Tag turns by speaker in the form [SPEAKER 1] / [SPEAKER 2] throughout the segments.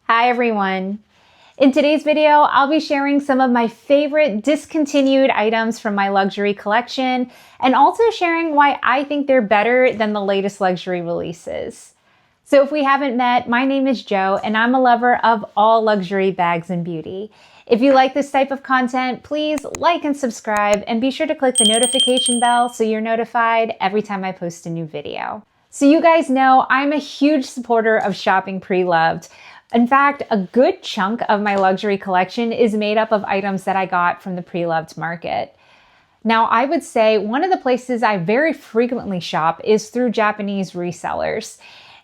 [SPEAKER 1] Hi everyone. In today's video, I'll be sharing some of my favorite discontinued items from my luxury collection and also sharing why I think they're better than the latest luxury releases. So if we haven't met, my name is Jo and I'm a lover of all luxury bags and beauty. If you like this type of content, please like and subscribe and be sure to click the notification bell so you're notified every time I post a new video. So you guys know I'm a huge supporter of shopping pre-loved. In fact, a good chunk of my luxury collection is made up of items that I got from the pre-loved market. Now, I would say one of the places I very frequently shop is through Japanese resellers.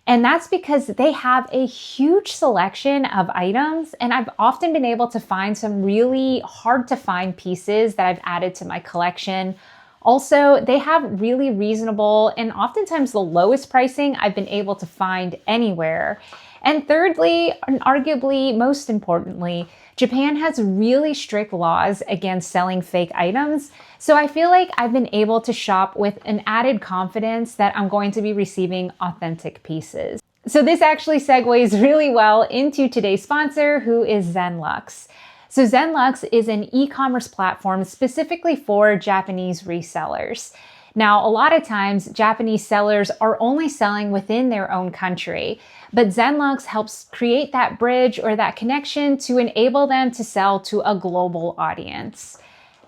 [SPEAKER 1] And that's because they have a huge selection of items, and I've often been able to find some really hard to find pieces that I've added to my collection. Also, they have really reasonable and oftentimes the lowest pricing I've been able to find anywhere. And thirdly, and arguably most importantly, Japan has really strict laws against selling fake items. So I feel like I've been able to shop with an added confidence that I'm going to be receiving authentic pieces. So this actually segues really well into today's sponsor, who is ZenLuxe. So ZenLuxe is an e-commerce platform specifically for Japanese resellers. Now, a lot of times Japanese sellers are only selling within their own country, but ZenLuxe helps create that bridge or that connection to enable them to sell to a global audience.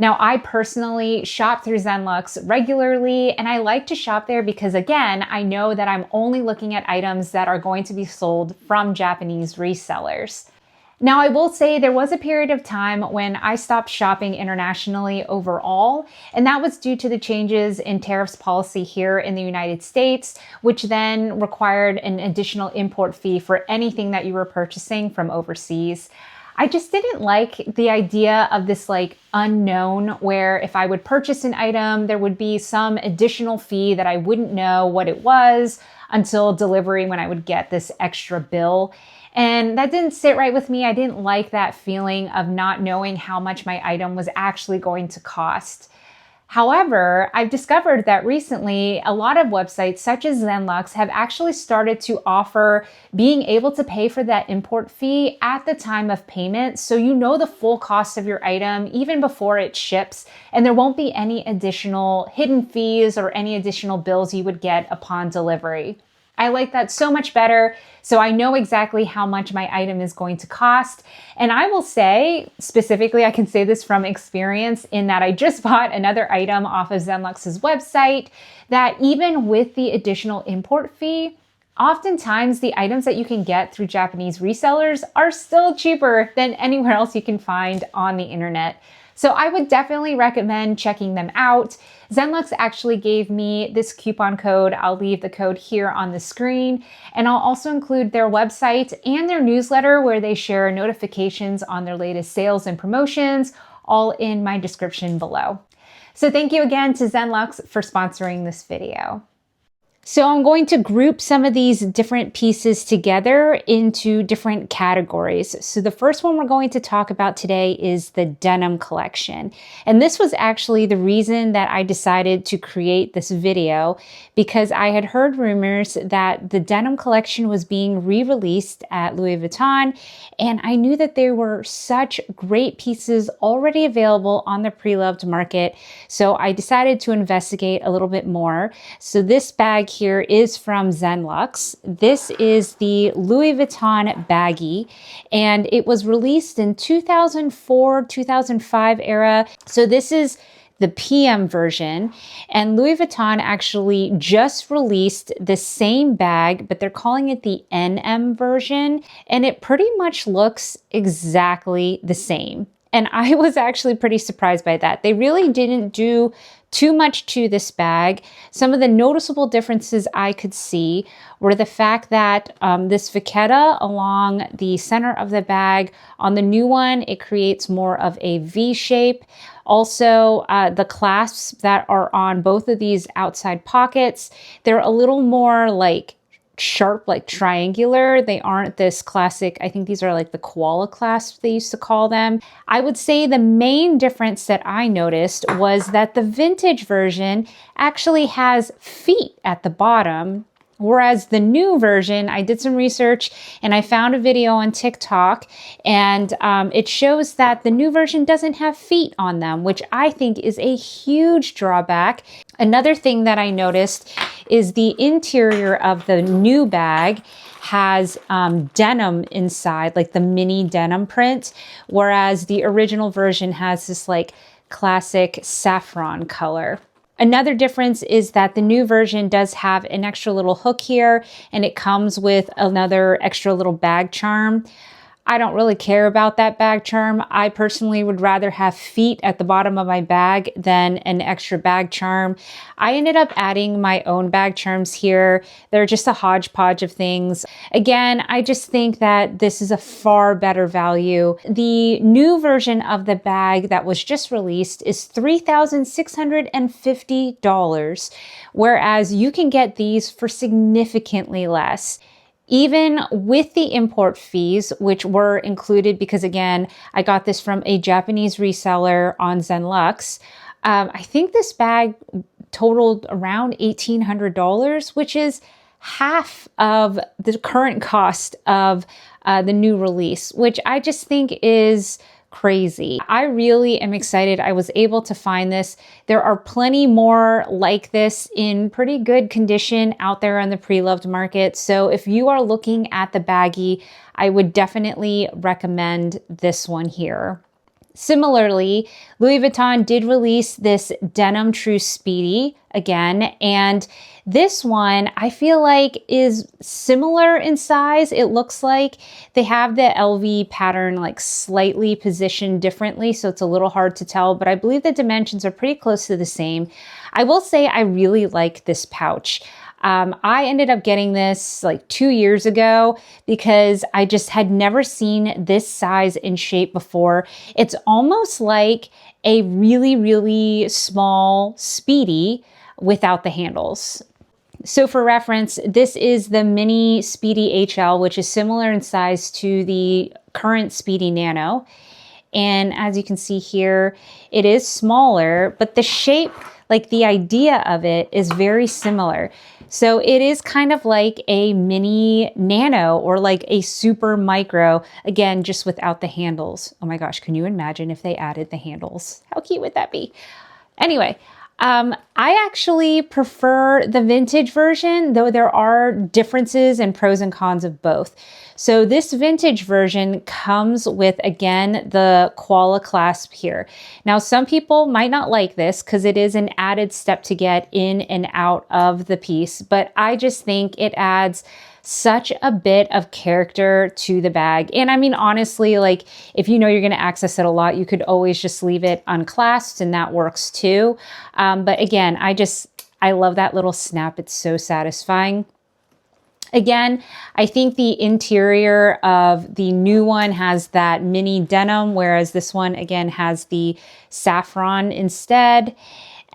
[SPEAKER 1] Now, I personally shop through ZenLuxe regularly, and I like to shop there because, again, I know that I'm only looking at items that are going to be sold from Japanese resellers. Now, I will say there was a period of time when I stopped shopping internationally overall, and that was due to the changes in tariffs policy here in the United States, which then required an additional import fee for anything that you were purchasing from overseas. I just didn't like the idea of this unknown where if I would purchase an item, there would be some additional fee that I wouldn't know what it was until delivery when I would get this extra bill. And that didn't sit right with me. I didn't like that feeling of not knowing how much my item was actually going to cost. However, I've discovered that recently a lot of websites such as ZenLuxe have actually started to offer being able to pay for that import fee at the time of payment, so you know the full cost of your item even before it ships, and there won't be any additional hidden fees or any additional bills you would get upon delivery. I like that so much better, so I know exactly how much my item is going to cost. And I will say, specifically, I can say this from experience in that I just bought another item off of ZenLuxe's website that even with the additional import fee, oftentimes the items that you can get through Japanese resellers are still cheaper than anywhere else you can find on the internet. So I would definitely recommend checking them out. ZenLuxe actually gave me this coupon code. I'll leave the code here on the screen, and I'll also include their website and their newsletter where they share notifications on their latest sales and promotions, all in my description below. So thank you again to ZenLuxe for sponsoring this video. So I'm going to group some of these different pieces together into different categories. So the first one we're going to talk about today is the denim collection. And this was actually the reason that I decided to create this video, because I had heard rumors that the denim collection was being re-released at Louis Vuitton, and I knew that there were such great pieces already available on the pre-loved market. So I decided to investigate a little bit more. So this bag here is from ZenLuxe. This is the Louis Vuitton baggie, and it was released in 2004, 2005 era. So this is the PM version, and Louis Vuitton actually just released the same bag, but they're calling it the NM version, and it pretty much looks exactly the same. And I was actually pretty surprised by that. They really didn't do too much to this bag. Some of the noticeable differences I could see were the fact that this vachetta along the center of the bag, on the new one, it creates more of a V shape. Also, the clasps that are on both of these outside pockets, they're a little more sharp, triangular. They aren't this classic, I think these are the koala clasps they used to call them. I would say the main difference that I noticed was that the vintage version actually has feet at the bottom Whereas the new version, I did some research and I found a video on TikTok, and it shows that the new version doesn't have feet on them, which I think is a huge drawback. Another thing that I noticed is the interior of the new bag has denim inside, like the mini denim print, whereas the original version has this like classic saffron color. Another difference is that the new version does have an extra little hook here, and it comes with another extra little bag charm. I don't really care about that bag charm. I personally would rather have feet at the bottom of my bag than an extra bag charm. I ended up adding my own bag charms here. They're just a hodgepodge of things. Again, I just think that this is a far better value. The new version of the bag that was just released is $3,650, whereas you can get these for significantly less. Even with the import fees, which were included because, again, I got this from a Japanese reseller on ZenLuxe, I think this bag totaled around $1,800, which is half of the current cost of the new release, which I just think is crazy. I really am excited I was able to find this. There are plenty more like this in pretty good condition out there on the pre-loved market. So if you are looking at the baggie, I would definitely recommend this one here. Similarly, Louis Vuitton did release this Denim True Speedy again, and this one I feel like is similar in size. It looks like they have the LV pattern like slightly positioned differently, so it's a little hard to tell, but I believe the dimensions are pretty close to the same. I will say I really like this pouch. I ended up getting this like 2 years ago because I just had never seen this size and shape before. It's almost like a really, really small Speedy without the handles. So for reference, this is the mini Speedy HL, which is similar in size to the current Speedy Nano. And as you can see here, it is smaller, but the shape, like the idea of it, is very similar. So it is kind of like a mini nano or like a super micro, again, just without the handles. Oh my gosh, can you imagine if they added the handles? How cute would that be? Anyway, I actually prefer the vintage version, though there are differences and pros and cons of both. So this vintage version comes with, again, the koala clasp here. Now, some people might not like this because it is an added step to get in and out of the piece, but I just think it adds such a bit of character to the bag. And I mean, honestly, like if you know you're going to access it a lot, you could always just leave it unclasped and that works too. But again, I love that little snap. It's so satisfying. Again, I think the interior of the new one has that mini denim, whereas this one, again, has the saffron instead.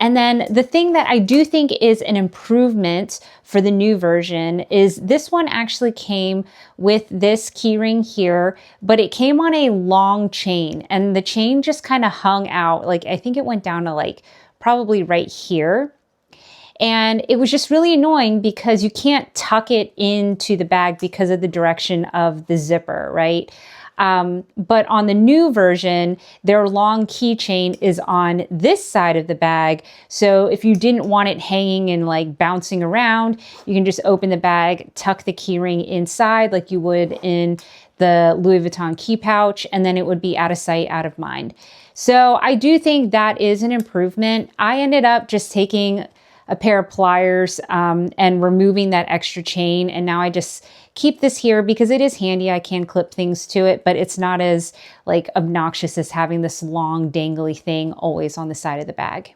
[SPEAKER 1] And then the thing that I do think is an improvement for the new version is this one actually came with this keyring here, but it came on a long chain and the chain just kind of hung out. Like I think it went down to like probably right here. And it was just really annoying because you can't tuck it into the bag because of the direction of the zipper, right? But on the new version, their long keychain is on this side of the bag. So if you didn't want it hanging and like bouncing around, you can just open the bag, tuck the keyring inside like you would in the Louis Vuitton key pouch, and then it would be out of sight, out of mind. So I do think that is an improvement. I ended up just taking a pair of pliers and removing that extra chain. And now I just keep this here because it is handy. I can clip things to it, but it's not as like obnoxious as having this long dangly thing always on the side of the bag.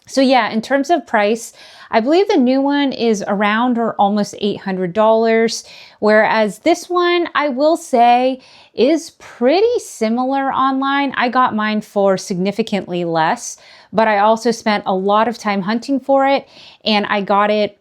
[SPEAKER 1] So yeah, in terms of price, I believe the new one is around or almost $800, whereas this one, I will say, is pretty similar online. I got mine for significantly less, but I also spent a lot of time hunting for it, and I got it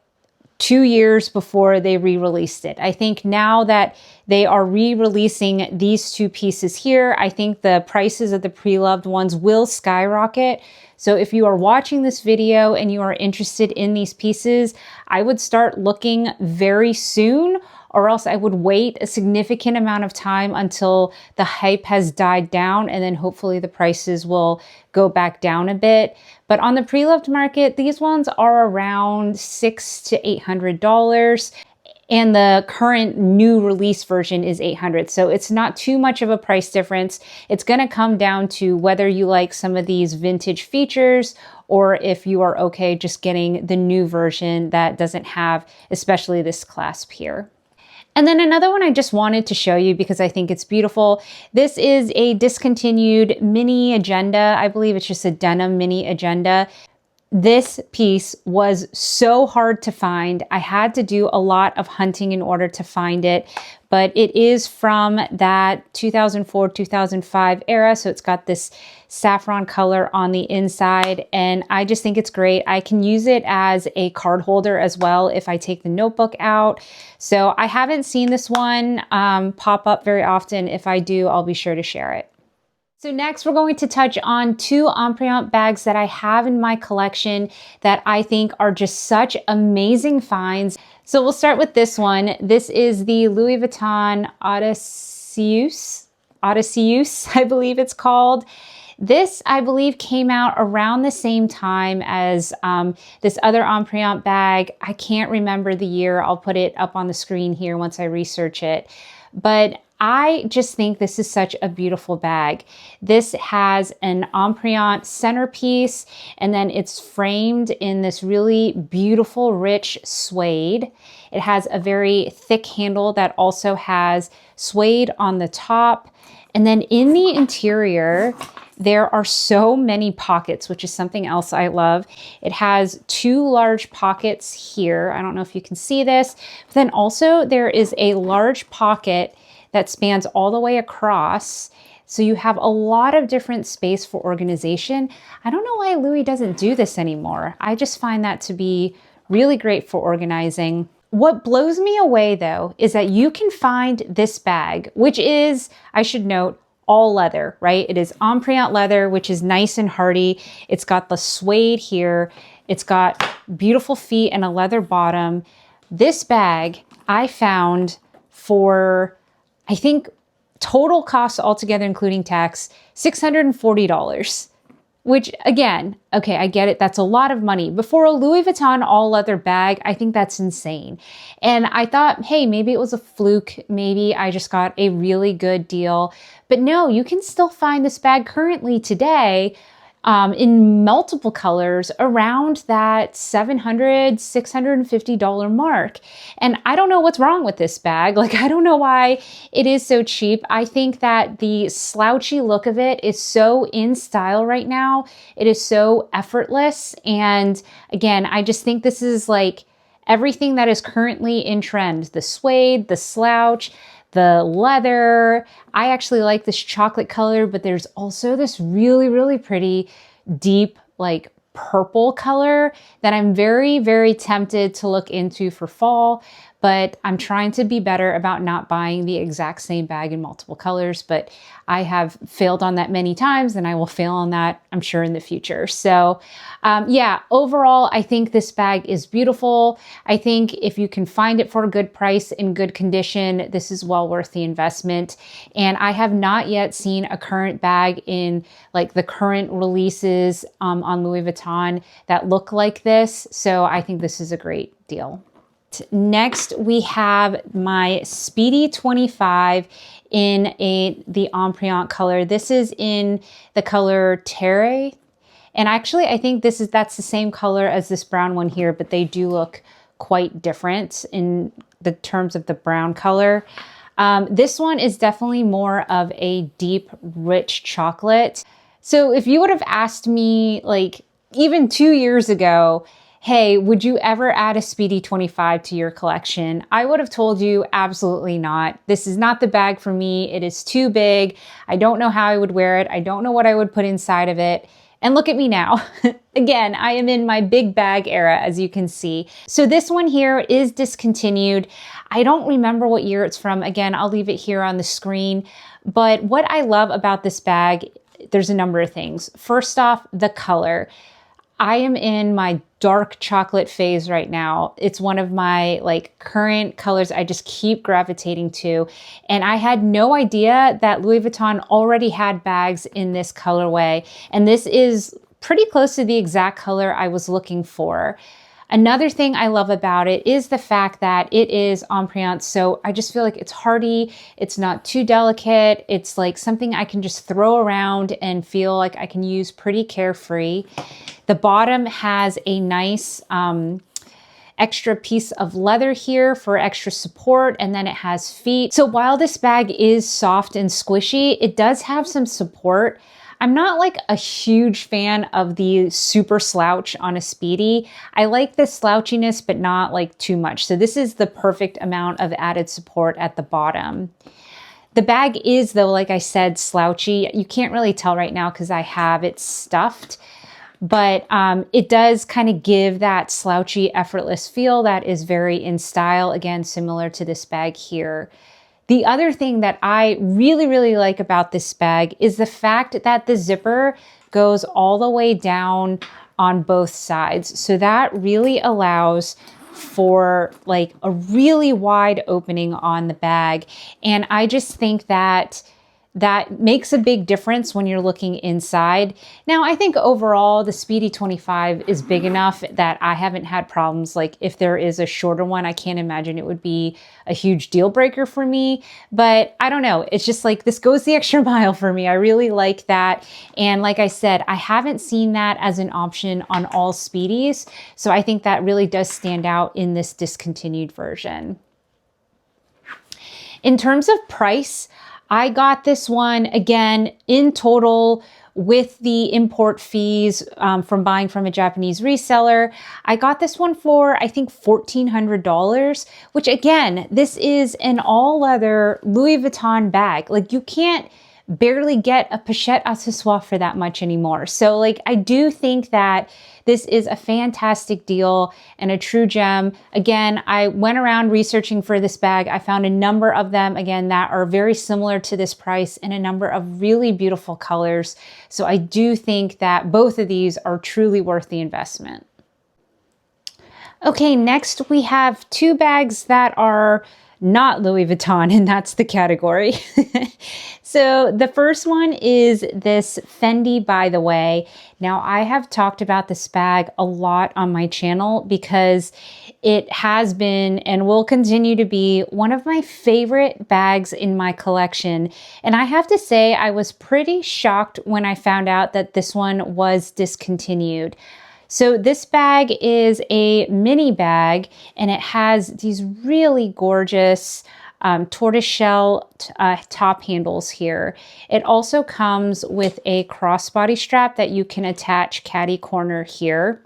[SPEAKER 1] 2 years before they re-released it. I think now that they are re-releasing these two pieces here, I think the prices of the pre-loved ones will skyrocket. So if you are watching this video and you are interested in these pieces, I would start looking very soon, or else I would wait a significant amount of time until the hype has died down, and then hopefully the prices will go back down a bit. But on the pre-loved market, these ones are around $600 to $800. And the current new release version is $800. So it's not too much of a price difference. It's gonna come down to whether you like some of these vintage features or if you are okay just getting the new version that doesn't have especially this clasp here. And then another one I just wanted to show you because I think it's beautiful. This is a discontinued mini agenda. I believe it's just a denim mini agenda. This piece was so hard to find. I had to do a lot of hunting in order to find it, but it is from that 2004-2005 era. So it's got this saffron color on the inside, and I just think it's great. I can use it as a card holder as well if I take the notebook out. So I haven't seen this one pop up very often. If I do, I'll be sure to share it. So next we're going to touch on two Empreinte bags that I have in my collection that I think are just such amazing finds. So we'll start with this one. This is the Louis Vuitton Odysseus, I believe it's called. This, I believe, came out around the same time as this other Empreinte bag. I can't remember the year. I'll put it up on the screen here once I research it. But I just think this is such a beautiful bag. This has an Empreinte centerpiece, and then it's framed in this really beautiful, rich suede. It has a very thick handle that also has suede on the top. And then in the interior, there are so many pockets, which is something else I love. It has two large pockets here. I don't know if you can see this. But then also there is a large pocket that spans all the way across. So you have a lot of different space for organization. I don't know why Louis doesn't do this anymore. I just find that to be really great for organizing. What blows me away though, is that you can find this bag, which is, I should note, all leather, right? It is Empreinte leather, which is nice and hardy. It's got the suede here. It's got beautiful feet and a leather bottom. This bag I found for, I think, total cost altogether, including tax, $640. Which again, okay, I get it. That's a lot of money. But for a Louis Vuitton all leather bag, I think that's insane. And I thought, hey, maybe it was a fluke. Maybe I just got a really good deal. But no, you can still find this bag currently today in multiple colors around that $700, $650 mark. And I don't know what's wrong with this bag. Like, I don't know why it is so cheap. I think that the slouchy look of it is so in style right now. It is so effortless. And again, I just think this is like everything that is currently in trend. The suede, the slouch, the leather. I actually like this chocolate color, but there's also this really, really pretty deep, like purple color that I'm very, very tempted to look into for fall. But I'm trying to be better about not buying the exact same bag in multiple colors. But I have failed on that many times, and I will fail on that, I'm sure, in the future. So yeah, overall, I think this bag is beautiful. I think if you can find it for a good price in good condition, this is well worth the investment. And I have not yet seen a current bag in like the current releases on Louis Vuitton that look like this. So I think this is a great deal. Next, we have my Speedy 25 in the Empreinte color. This is in the color Terre. And actually, I think that's the same color as this brown one here, but they do look quite different in the terms of the brown color. This one is definitely more of a deep, rich chocolate. So if you would have asked me like even 2 years ago, hey, would you ever add a Speedy 25 to your collection? I would have told you absolutely not. This is not the bag for me. It is too big. I don't know how I would wear it. I don't know what I would put inside of it. And look at me now. Again, I am in my big bag era, as you can see. So this one here is discontinued. I don't remember what year it's from. Again, I'll leave it here on the screen. But what I love about this bag, there's a number of things. First off, the color. I am in my dark chocolate phase right now. It's one of my current colors I just keep gravitating to. And I had no idea that Louis Vuitton already had bags in this colorway. And this is pretty close to the exact color I was looking for. Another thing I love about it is the fact that it is Empreinte, so I just feel like it's hardy, it's not too delicate, it's like something I can just throw around and feel like I can use pretty carefree. The bottom has a nice extra piece of leather here for extra support, and then it has feet. So while this bag is soft and squishy, it does have some support. I'm not like a huge fan of the super slouch on a Speedy. I like the slouchiness, but not like too much. So this is the perfect amount of added support at the bottom. The bag is, though, like I said, slouchy. You can't really tell right now because I have it stuffed, but it does kind of give that slouchy, effortless feel that is very in style. Again, similar to this bag here. The other thing that I really, really like about this bag is the fact that the zipper goes all the way down on both sides. So that really allows for like a really wide opening on the bag. And I just think that that makes a big difference when you're looking inside. Now, I think overall the Speedy 25 is big enough that I haven't had problems. Like if there is a shorter one, I can't imagine it would be a huge deal breaker for me. But I don't know. It's just like this goes the extra mile for me. I really like that. And like I said, I haven't seen that as an option on all Speedies. So I think that really does stand out in this discontinued version. In terms of price, I got this one, again, in total with the import fees from buying from a Japanese reseller. I got this one for, I think, $1,400, which again, this is an all leather Louis Vuitton bag. Like you can't barely get a pochette accessoire for that much anymore. So like, I do think that this is a fantastic deal and a true gem. Again, I went around researching for this bag. I found a number of them, again, that are very similar to this price and a number of really beautiful colors. So I do think that both of these are truly worth the investment. Okay, next we have two bags that are not Louis Vuitton, and that's the category. So the first one is this Fendi By the Way. Now I have talked about this bag a lot on my channel because it has been and will continue to be one of my favorite bags in my collection. And I have to say, I was pretty shocked when I found out that this one was discontinued. So this bag is a mini bag and it has these really gorgeous tortoiseshell top handles here. It also comes with a crossbody strap that you can attach caddy corner here.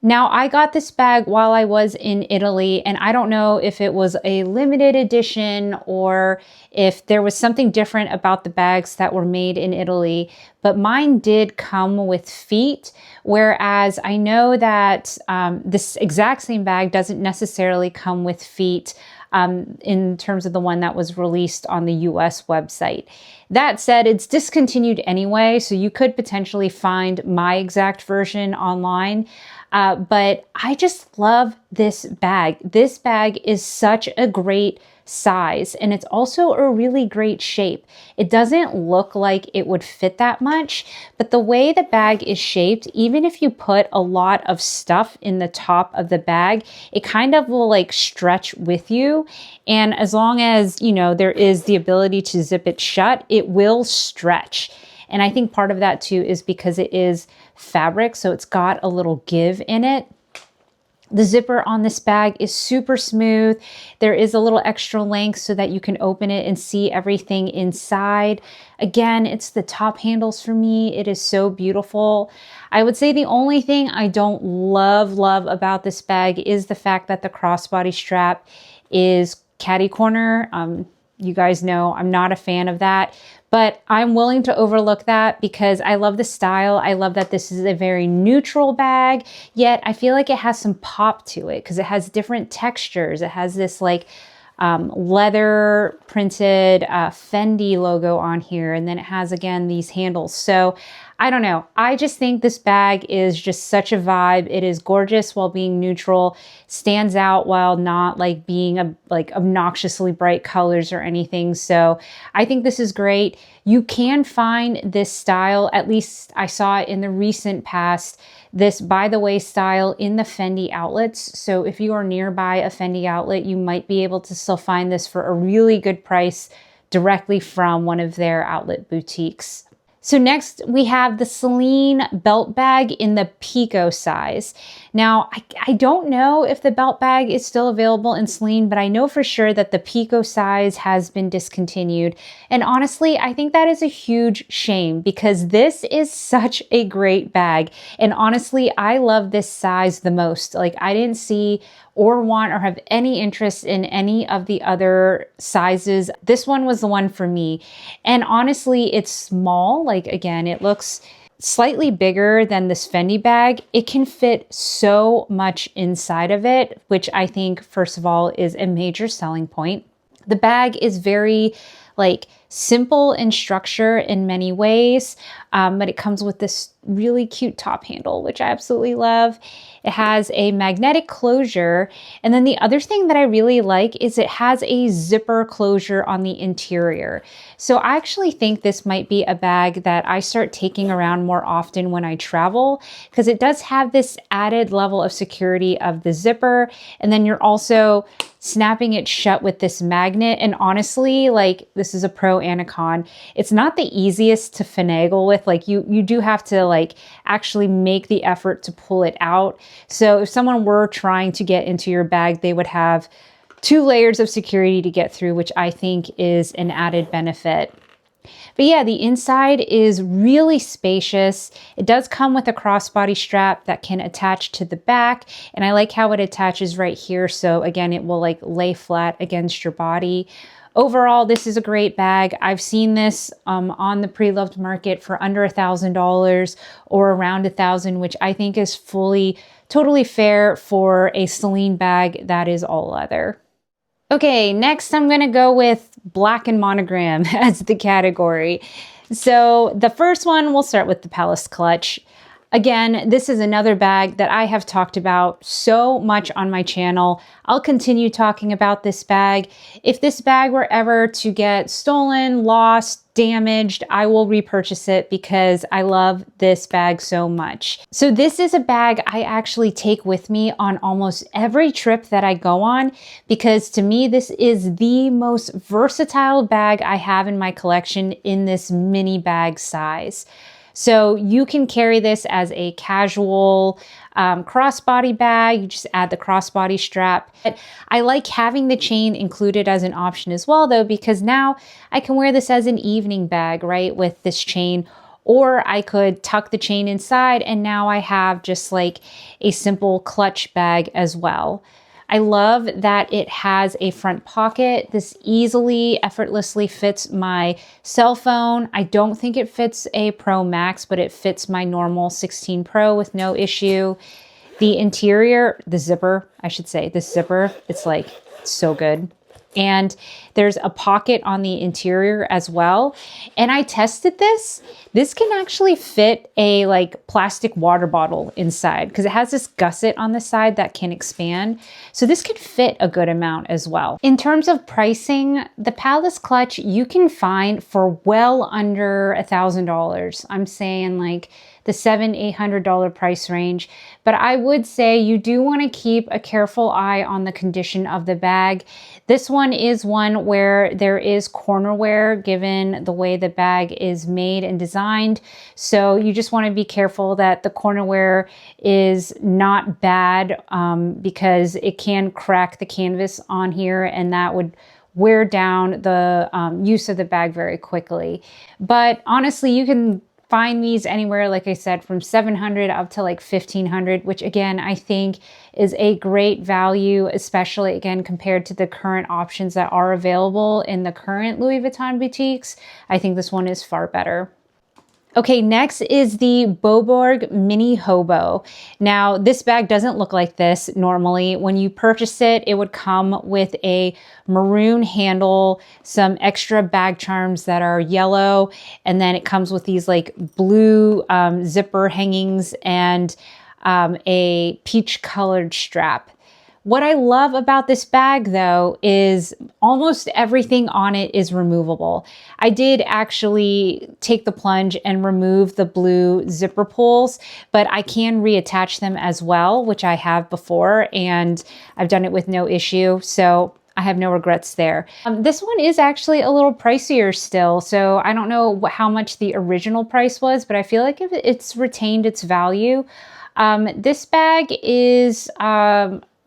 [SPEAKER 1] Now, I got this bag while I was in Italy, and I don't know if it was a limited edition or if there was something different about the bags that were made in Italy, but mine did come with feet, whereas I know that this exact same bag doesn't necessarily come with feet in terms of the one that was released on the US website. That said, it's discontinued anyway, so you could potentially find my exact version online. But I just love this bag. This bag is such a great size and it's also a really great shape. It doesn't look like it would fit that much, but the way the bag is shaped, even if you put a lot of stuff in the top of the bag, it kind of will like stretch with you. And as long as, you know, there is the ability to zip it shut, it will stretch. And I think part of that too is because it is fabric, so it's got a little give in it. The zipper on this bag is super smooth. There is a little extra length so that you can open it and see everything inside. Again, it's the top handles for me. It is so beautiful. I would say the only thing I don't love about this bag is the fact that the crossbody strap is caddy corner. You guys know I'm not a fan of that, but I'm willing to overlook that because I love the style. I love that this is a very neutral bag, yet I feel like it has some pop to it because it has different textures. It has this like leather printed Fendi logo on here, and then it has again these handles. So I don't know. I just think this bag is just such a vibe. It is gorgeous while being neutral, stands out while not like being like obnoxiously bright colors or anything. So I think this is great. You can find this style, at least I saw it in the recent past, this by the way style in the Fendi outlets. So if you are nearby a Fendi outlet, you might be able to still find this for a really good price directly from one of their outlet boutiques. So next we have the Celine belt bag in the Pico size. Now, I don't know if the belt bag is still available in Celine, but I know for sure that the Pico size has been discontinued. And honestly, I think that is a huge shame because this is such a great bag. And honestly, I love this size the most. Like I didn't see or want or have any interest in any of the other sizes. This one was the one for me. And honestly, it's small. Like again, it looks slightly bigger than this Fendi bag. It can fit so much inside of it, which I think, first of all, is a major selling point. The bag is very like simple in structure in many ways, but it comes with this really cute top handle, which I absolutely love. It has a magnetic closure. And then the other thing that I really like is it has a zipper closure on the interior. So I actually think this might be a bag that I start taking around more often when I travel because it does have this added level of security of the zipper. And then you're also snapping it shut with this magnet. And honestly, like this is a pro and a con. It's not the easiest to finagle with. Like you do have to like actually make the effort to pull it out. So if someone were trying to get into your bag, they would have 2 layers of security to get through, which I think is an added benefit. But yeah, the inside is really spacious. It does come with a crossbody strap that can attach to the back. And I like how it attaches right here. So again, it will like lay flat against your body. Overall, this is a great bag. I've seen this on the pre-loved market for under $1,000 or around $1,000, which I think is totally fair for a Celine bag that is all leather. Okay, next I'm gonna go with black and monogram as the category. So the first one, we'll start with the Pallas Clutch. Again, this is another bag that I have talked about so much on my channel. I'll continue talking about this bag. If this bag were ever to get stolen, lost, damaged, I will repurchase it because I love this bag so much. So this is a bag I actually take with me on almost every trip that I go on because to me, this is the most versatile bag I have in my collection in this mini bag size. So you can carry this as a casual crossbody bag. You just add the crossbody strap. But I like having the chain included as an option as well though, because now I can wear this as an evening bag, right, with this chain. Or I could tuck the chain inside and now I have just like a simple clutch bag as well. I love that it has a front pocket. This easily, effortlessly fits my cell phone. I don't think it fits a Pro Max, but it fits my normal 16 Pro with no issue. The interior, the zipper, I should say, the zipper, it's like so good. And there's a pocket on the interior as well. And I tested this. This can actually fit a like plastic water bottle inside because it has this gusset on the side that can expand. So this could fit a good amount as well. In terms of pricing, the Pallas Clutch you can find for well under $1,000. I'm saying like the $700–800 price range. But I would say you do want to keep a careful eye on the condition of the bag. This one is one where there is corner wear given the way the bag is made and designed. So you just want to be careful that the corner wear is not bad because it can crack the canvas on here and that would wear down the use of the bag very quickly. But honestly, you can find these anywhere, like I said, from $700 up to like $1,500, which again, I think is a great value, especially again, compared to the current options that are available in the current Louis Vuitton boutiques. I think this one is far better. Okay, next is the Boborg Mini Hobo. Now, this bag doesn't look like this normally. When you purchase it, it would come with a maroon handle, some extra bag charms that are yellow, and then it comes with these like blue zipper hangings and a peach colored strap. What I love about this bag though is almost everything on it is removable. I did actually take the plunge and remove the blue zipper pulls, but I can reattach them as well, which I have before, and I've done it with no issue. So I have no regrets there. This one is actually a little pricier still, so I don't know how much the original price was, but I feel like if it's retained its value. This bag is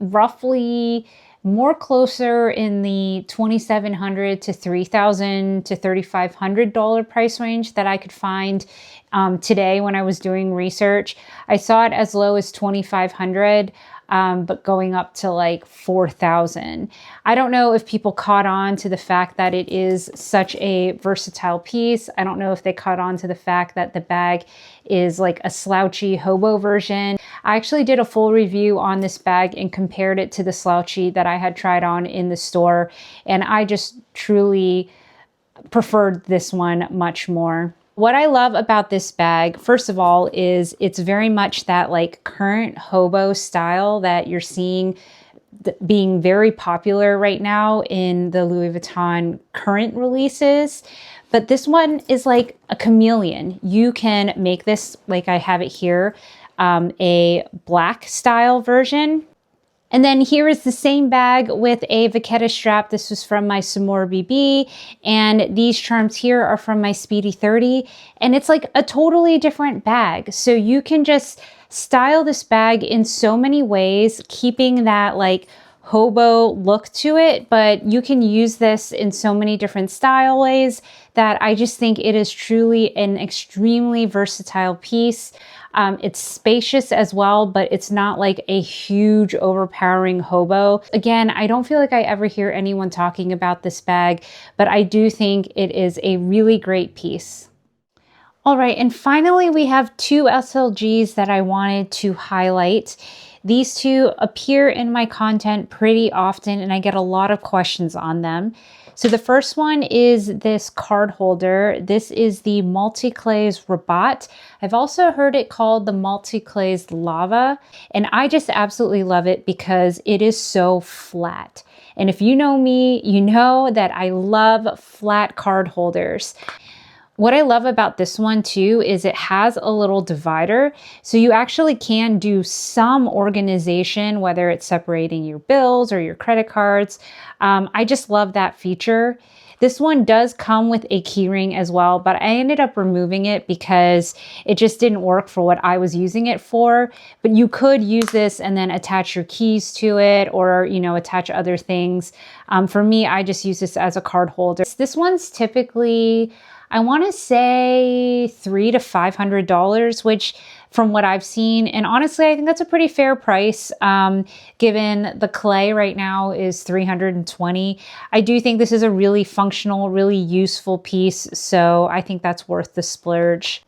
[SPEAKER 1] roughly more closer in the $2,700 to $3,000 to $3,500 price range that I could find today when I was doing research. I saw it as low as $2,500. But going up to like 4,000. I don't know if people caught on to the fact that it is such a versatile piece. I don't know if they caught on to the fact that the bag is like a slouchy hobo version. I actually did a full review on this bag and compared it to the slouchy that I had tried on in the store. And I just truly preferred this one much more. What I love about this bag, first of all, is it's very much that like current hobo style that you're seeing being very popular right now in the Louis Vuitton current releases. But this one is like a chameleon. You can make this, like I have it here, a black style version. And then here is the same bag with a vachetta strap. This was from my Samora BB. And these charms here are from my Speedy 30. And it's like a totally different bag. So you can just style this bag in so many ways, keeping that like hobo look to it. But you can use this in so many different style ways that I just think it is truly an extremely versatile piece. It's spacious as well, but it's not like a huge overpowering hobo. Again, I don't feel like I ever hear anyone talking about this bag, but I do think it is a really great piece. All right, and finally we have two SLGs that I wanted to highlight. These two appear in my content pretty often and I get a lot of questions on them. So the first one is this card holder. This is the Multiclays Rabat. I've also heard it called the Multiclays Lava, and I just absolutely love it because it is so flat. And if you know me, you know that I love flat card holders. What I love about this one too is it has a little divider, so you actually can do some organization, whether it's separating your bills or your credit cards. I just love that feature. This one does come with a keyring as well, but I ended up removing it because it just didn't work for what I was using it for. But you could use this and then attach your keys to it, or, you know, attach other things. For me, I just use this as a card holder. This one's typically, I want to say $300 to $500, which from what I've seen, and honestly, I think that's a pretty fair price, given the clay right now is $320. I do think this is a really functional, really useful piece, so I think that's worth the splurge.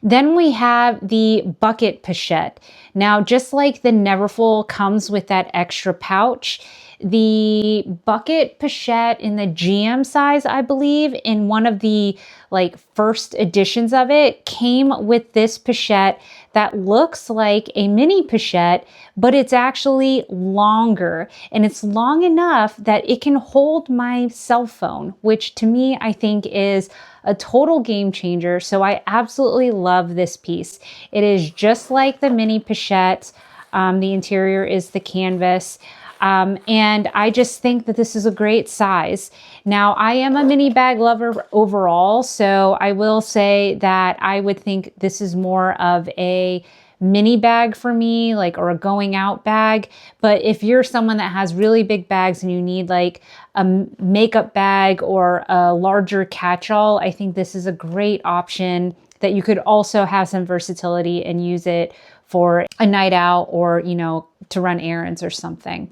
[SPEAKER 1] Then we have the bucket pochette. Now, just like the Neverfull comes with that extra pouch, the bucket pochette in the GM size, I believe, in one of the like first editions of it, came with this pochette that looks like a mini pochette, but it's actually longer, and it's long enough that it can hold my cell phone, which to me, I think is a total game changer. So I absolutely love this piece. It is just like the mini pochette. The interior is the canvas. And I just think that this is a great size. Now, I am a mini bag lover overall, so I will say that I would think this is more of a mini bag for me, like, or a going out bag. But if you're someone that has really big bags and you need like a makeup bag or a larger catch-all, I think this is a great option, that you could also have some versatility and use it for a night out or, you know, to run errands or something.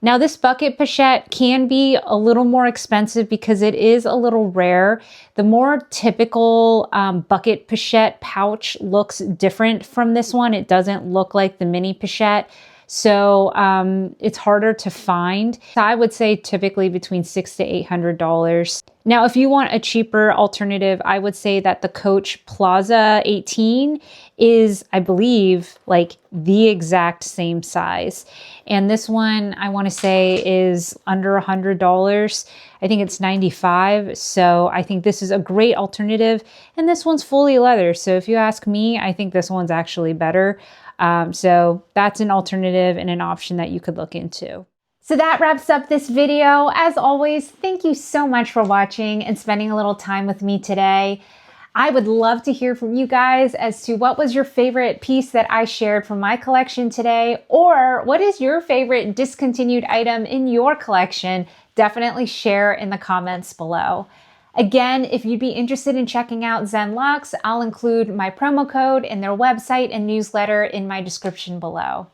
[SPEAKER 1] Now this bucket pochette can be a little more expensive because it is a little rare. The more typical bucket pochette pouch looks different from this one. It doesn't look like the mini pochette. So it's harder to find. So I would say typically between $600 to $800. Now, if you want a cheaper alternative, I would say that the Coach Plaza 18 is, I believe, like the exact same size. And this one, I want to say, is under $100. I think it's $95. So I think this is a great alternative. And this one's fully leather. So if you ask me, I think this one's actually better. So that's an alternative and an option that you could look into. So that wraps up this video. As always, thank you so much for watching and spending a little time with me today. I would love to hear from you guys as to what was your favorite piece that I shared from my collection today, or what is your favorite discontinued item in your collection? Definitely share in the comments below. Again, if you'd be interested in checking out ZenLuxe, I'll include my promo code and their website and newsletter in my description below.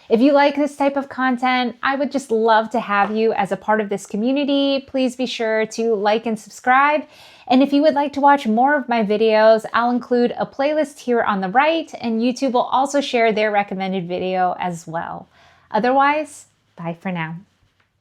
[SPEAKER 1] If you like this type of content, I would just love to have you as a part of this community. Please be sure to like and subscribe. And if you would like to watch more of my videos, I'll include a playlist here on the right, and YouTube will also share their recommended video as well. Otherwise, bye for now.